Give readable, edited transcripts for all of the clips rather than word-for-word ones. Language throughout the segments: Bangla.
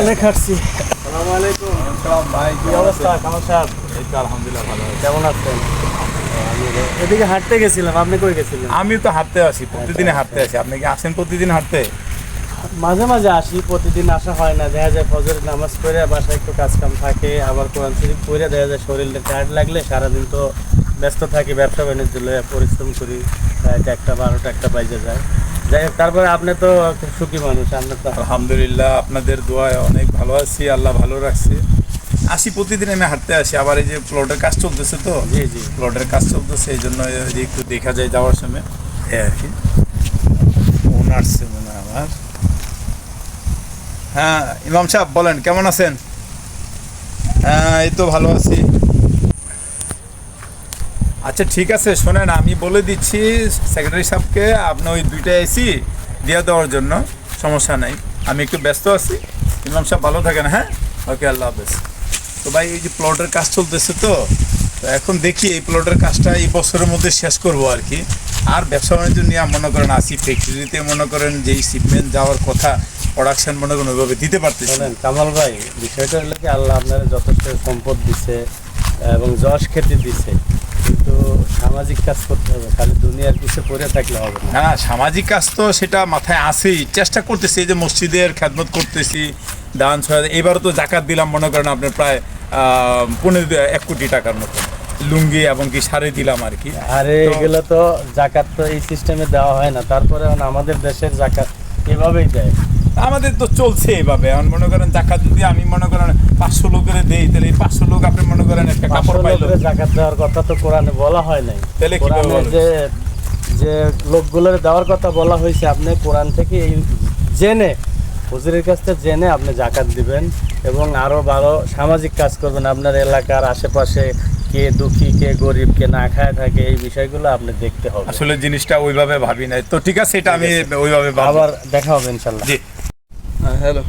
অনেক হাঁটছি। আসসালামু আলাইকুম। আসসালাম ভাই, কি অবস্থা কামাল সাহেব? এই তো আলহামদুলিল্লাহ ভালো আছি। কেমন আছেন? এদিকে হাঁটতে গেছিলাম, আপনি কই গেছিলেন? আমি তো হাঁটতে আসি, প্রতিদিনে হাঁটতে আসি। আপনি কি আসেন প্রতিদিন হাঁটতে? মাঝে মাঝে আসি, প্রতিদিন আসা হয় না। দেখা যায় ফজরের নামাজ পড়ে বাসায় একটু কাজ কাম থাকে, আবার কোরআন শরীফ পড়ে দেখা যায় শরীরটা টায়ার্ড লাগলে সারাদিন তো ব্যস্ত থাকি, ব্যবসা বাণিজ্য লয়ে পরিশ্রম করি, রাত 1টা 12টা 1টা বাজে যায়। যাই হোক, তারপরে আপনি তো খুব সুখী মানুষ, আপনার তো আলহামদুলিল্লাহ, আপনাদের দোয়ায় অনেক ভালো আছি, আল্লাহ ভালো রাখছে। আসি প্রতিদিন, আমি হাঁটতে আসি। আবার এই যে প্লটের কাজ চলতেছে তো, জি জি। প্লটের কাজ চলতেছে, এই জন্য এই যে একটু দেখা যায় যাওয়ার সময় এই আর কি। ফোন আসছে মনে হয় আমার। হ্যাঁ ইমাম সাহেব বলেন, কেমন আছেন? হ্যাঁ এই তো ভালো আছি। আচ্ছা ঠিক আছে, শোনেন আমি বলে দিচ্ছি সেক্রেটারি সাহেবকে, আপনি ওই 2টা এসি দিয়ে দেওয়ার জন্য। সমস্যা নাই, আমি একটু ব্যস্ত আছি। ইমাম সাহেব ভালো থাকেন। হ্যাঁ ওকে, আল্লাহ হাফেজ। তো ভাই এই যে প্লটের কাজ চলতেছে তো এখন দেখি এই প্লটের কাজটা এই বছরের মধ্যে শেষ করব আর কি। আর ব্যবসা বাণিজ্য নিয়ে মনে করেন আসি, ফ্যাক্টরিতে মনে করেন যেই শিপমেন্ট যাওয়ার কথা, প্রোডাকশন মনে করেন ওইভাবে দিতে পারতেছি না। বলেন কামাল ভাই, বিষয়টা হলো কি, আল্লাহ আপনার যথেষ্ট সম্পদ দিছে এবং যশ খ্যাতি দিছে, কিন্তু সামাজিক কাজ করতে হবে, খালি দুনিয়ার পিছে পড়ে থাকলে হবে না। না সামাজিক কাজ তো সেটা মাথায় আসেই, চেষ্টা করতেছি। এই যে মসজিদের খেদমত করতেছি, দান ছয়, এবারও তো জাকাত দিলাম মনে করেন আপনার প্রায় 1 কোটি টাকার মতো, লুঙ্গি এবং কি শাড়ি দিলাম আর কি। আরে তো- এগুলো তো জাকাত তো এই সিস্টেমে দেওয়া হয় না, তারপরে আমাদের দেশের জাকাত এভাবেই দেয়। আমাদের তো চলছে এইভাবে। এখন মনে করেন জাকাত যদি আমি মনে করেন 500 লোকের দেই, তাহলে এই 500 লোক আপনি মনে করেন একটা 500 কাপড় পাইলো, লোকের জাকাত দেওয়ার কথা তো কোরআনে বলা হয় নাই। তাহলে কিভাবে কোরআনে বলে? যে যে লোকগুলোর দেওয়ার কথা বলা হয়েছে, আপনি কোরআন থেকে এই জেনে, হুজুরের কাছ থেকে জেনে আপনি জাকাত দিবেন এবং আরো ভালো সামাজিক কাজ করবেন। আপনার এলাকার আশেপাশে কে দুঃখী, কে গরিব, কে না খায় থাকে, এই বিষয়গুলো আপনি দেখতে হবে। আসলে জিনিসটা ওইভাবে ভাবি নাই। তো ঠিক আছে, এটা আমি ওইভাবে ভাববো। আবার দেখা হবে ইনশাল্লাহ। জি। হ্যাঁ হ্যালো,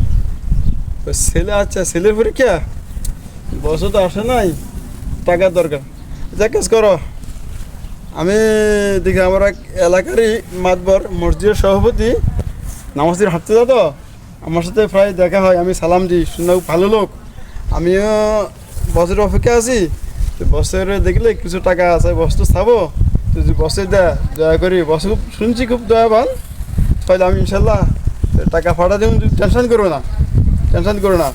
তো ছেলে, আচ্ছা ছেলের পরীক্ষা, বসে তো আসে নাই, টাকার দরকার। যা কাজ করো, আমি দেখি আমার এক এলাকারই মাতবর মসজিদের সভাপতি নামাজের হাঁটতে যা তো, আমার সাথে প্রায় দেখা হয়, আমি সালাম দিই, শুনে ভালো লোক। আমিও বছরের অপেক্ষা আছি, তো বছরে দেখলে কিছু টাকা আছে, বস তো ছাবো, তো যদি বসে দেয় দয়া করি, বস খুব শুনছি খুব দয়াবান, তাহলে আমি ইনশাল্লাহ টাকা ফাটা দেবেন, টেনশন করো না, টেনশন করো না।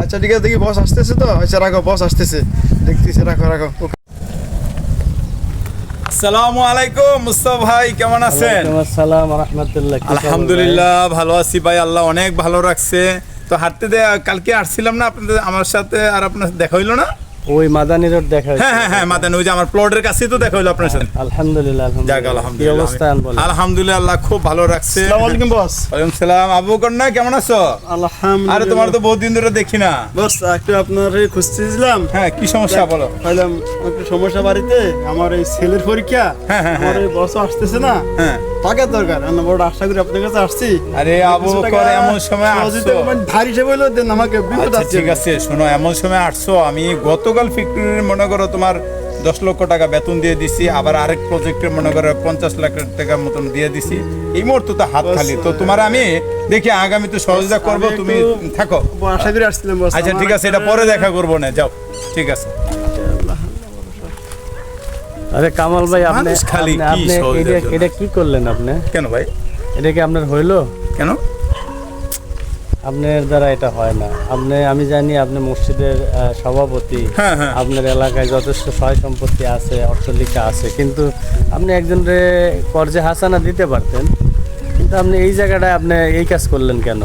আচ্ছা ঠিক আছে, দেখি বস আসতেছে তো, আচ্ছা রাখো, বস আসতেছে, দেখতেছি, রাখো রাখো। আসসালামু আলাইকুম মুস্তাফা ভাই, কেমন আছেন? ওয়ালাইকুম আসসালাম ওয়া রাহমাতুল্লাহ। কি খবর ভাই? আলহামদুলিল্লাহ ভালো আছি ভাই, আল্লাহ অনেক ভালো রাখছে। তো হাঁটতে কালকে আসছিলাম না আপনাদের, আমার সাথে আর আপনার দেখা হইলো না? ওই মাদানী রোড দেখা হয়েছে। হ্যাঁ হ্যাঁ হ্যাঁ, মাদান, ওই যে আমার প্লটের কাছেই তো দেখা হইলো আপনার সাথে। আলহামদুলিল্লাহ যাক আলহামদুলিল্লাহ। কি আলহামদুলিল্লাহ, অবস্থা বলেন? আলহামদুলিল্লাহ আল্লাহ খুব ভালো রাখছে। আসসালামু আলাইকুম বস। ওয়ালাইকুম সালাম। আবু কন্যা কেমন আছো? আরে আলহামদুলিল্লাহ। তোমার তো বহুত দিন ধরে দেখি না। বস একটু আপনার খুঁজতেছিলাম। হ্যাঁ কি সমস্যা বলো? পাইলাম একটু সমস্যা বাড়িতে, আমার এই ছেলের পরীক্ষা, হ্যাঁ, হ্যাঁ, আমার এই বস আসতেছে না, হ্যাঁ। টাকার দরকার, আমি বড় আশা করি আপনার কাছে আসছি। আরে আবু কিছু টাকা বকর, এমন সময় সহযোগিতা আসছো? করবেন, ধার হিসেবে হইলো দেন, আমাকে বিপদ আচ্ছা আছে। ঠিক আছে, শোনো, এমন সময় আসছো, আমি গতকাল ফ্যাক্টরির মনে করো তোমার 10 লক্ষ টাকা বেতন দিয়ে দিছি, আবার আরেক প্রজেক্টের মনে করো 50 লাখ টাকার মতন দিয়ে দিছি। এই মুহূর্তে তো হাত খালি। তো তোমার আমি দেখি আগামী তো সহযোগিতা করবো, আমি তুমি একটু থাকো। আশা করে আসছিলাম বস। আচ্ছা ঠিক আছে, এটা পরে দেখা করবো না, যাও। ঠিক আছে। আরে কামাল ভাই, আপনি মানুষ খালি আপনি- কি আপনি সহজের এটা জন্য। এটা কি করলেন আপনি? কেন ভাই? এটা কি আপনার হইলো? কেন? আপনার দ্বারা এটা হয় না। আমি জানি আপনি মসজিদের সভাপতি, হ্যাঁ, হ্যাঁ। আপনার এলাকায় যথেষ্ট সয় সম্পত্তি আছে, অট্টালিকা আছে, কিন্তু আপনি একজনরে কর্জে হাসানা দিতে পারতেন, কিন্তু আপনি এই জায়গাটায় আপনি এই কাজ করলেন কেন?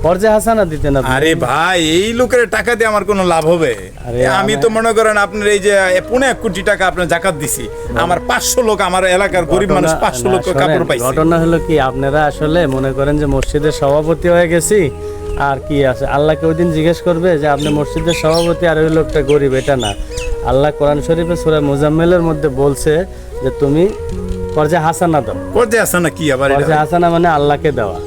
কর্জে হাসানা দিতেন আপনি। আরে ভাই, এই লোকের টাকা দিয়ে আমার কোনো লাভ হবে? আরে আমি তো মনে করেন আপনার এই যে 1.5 কোটি টাকা আপনার জাকাত দিছি, আমার 500 লোক, আমার এলাকার গরিব মানুষ 500 লোক শোনেন, কাপড় পাইছে। ঘটনা হলো কি, আপনারা আসলে মনে করেন যে মসজিদের সভাপতি হয়ে গেছি আর কি আছে, আল্লাহকে ওই দিন জিজ্ঞেস করবে যে আপনি মসজিদের সভাপতি আর ওই লোকটা গরিব, এটা না। আল্লাহ কোরআন শরীফে সূরা মুজাম্মিলের মধ্যে বলছে যে তুমি কর্জে হাসানা দাও। করতে আসে না কি আবার এটা? কর্জে হাসানা মানে আল্লাহকে দেওয়া।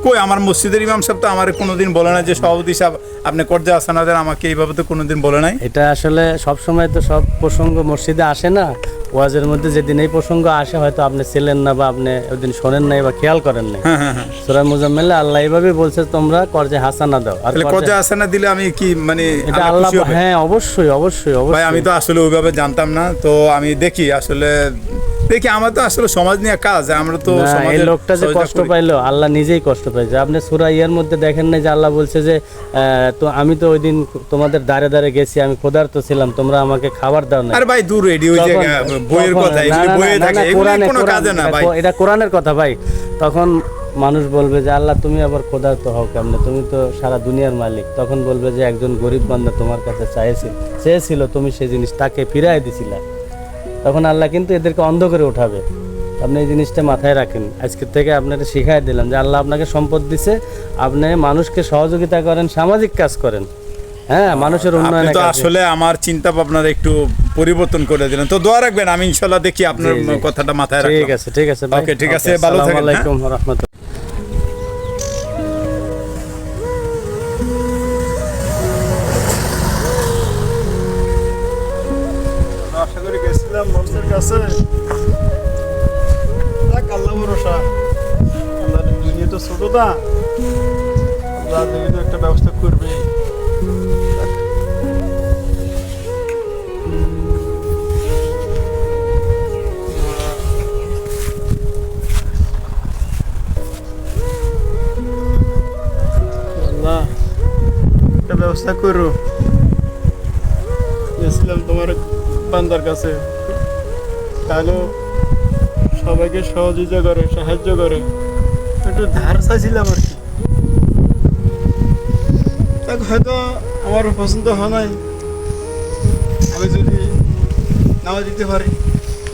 কই আমার মসজিদের ইমাম সাহেব তো আমার কোনোদিন বলে না যে সভাপতি সাহেব আপনি করতে আসেন না, আমাকে এইভাবে তো কোনোদিন বলে নাই। এটা আসলে সব সময় তো সব প্রসঙ্গ মসজিদে আসে না, ওয়াজের মধ্যে যেদিন এই প্রসঙ্গ আসে হয়তো আপনি ছিলেন না বা আপনি ওইদিন শোনেন নাই বা খেয়াল করেন নাই। হ্যাঁ হ্যাঁ হ্যাঁ। সূরা মুজাম্মিলে আল্লাহ এইভাবে বলছে তোমরা কর্জে হাসানা দাও। আর তাহলে কজা আসানা দিলে আমি কি মানে এটা আল্লাহ আল্লাহ, খুশি হবে? হ্যাঁ অবশ্যই অবশ্যই ভাই অবশ্যই। আমি তো আসলে ওইভাবে জানতাম না, তো আমি দেখি আসলে দেখি আমার তো আসলে সমাজ নিয়ে কাজ, আমরা তো না, এই সমাজের লোকটা যে সহযোগিতা কষ্ট করি। পাইলো আল্লাহ নিজেই কষ্ট পাইছে। আপনি সূরা ইয়ার মধ্যে দেখেন নাই যে আল্লাহ বলছে যে তো আমি তো ওই দিন তোমাদের দাঁড়ে দাঁড়ে গেছি, আমি ক্ষুধার্ত ছিলাম, তোমরা আমাকে খাবার দাও না। আরে ভাই দূর রেডিও যে বইয়ের কথা, এগুলি বইয়ে থাকে, এগুলি কোনো কাজে না ভাই। এটা কোরআনের কথা ভাই। তখন মানুষ বলবে যে আল্লাহ তুমি আবার ক্ষুধার্ত হও কেমনে, তুমি তো সারা দুনিয়ার মালিক। তখন বলবে যে একজন গরিব বান্দা তোমার কাছে চেয়েছিল, তুমি সেই জিনিস তাকে ফিরাই দিছিলা। তখন আল্লাহ কিন্তু এদেরকে অন্ধ করে উঠাবে। আপনি এই জিনিসটা মাথায় রাখেন। আজকের থেকে আপনাকে শিখাই দিলাম যে আল্লাহ আপনাকে সম্পদ দিছে, আপনি মানুষকে সহযোগিতা করেন, সামাজিক কাজ করেন, হ্যাঁ মানুষের আপনি উন্নয়নে তো কাজে। আসলে আমার চিন্তা ভাবনার একটু পরিবর্তন করে দিলেন, তো দোয়া রাখবেন, আমি ইনশাল্লাহ দেখি আপনার জি, জি। কথাটা মাথায় ঠিক রাখলাম। আছে ঠিক আছে ভাই। ওকে, ঠিক আছে, ওকে, ভালো আসসালামু থাকেন, হ্যাঁ? আলাইকুম ওয়া রাহমাতুল্লাহ। আশা করি গেছিলাম মানুষের কাছে, দেখ আল্লাহ ভরসা, আল্লাহ দুনিয়া তো ছোট না, আল্লাহ দেখি একটা ব্যবস্থা করবে। আল্লাহ একটা ব্যবস্থা করো। গেছিলাম তোমার বান্দার কাছে, তাহলে সবাইকে সহযোগিতা করে, সাহায্য করে, একটু ধার চাইছিলাম আর কি। তাকে হয়তো আমার পছন্দ হয় নাই, আমি যদি নাও দিতে পারি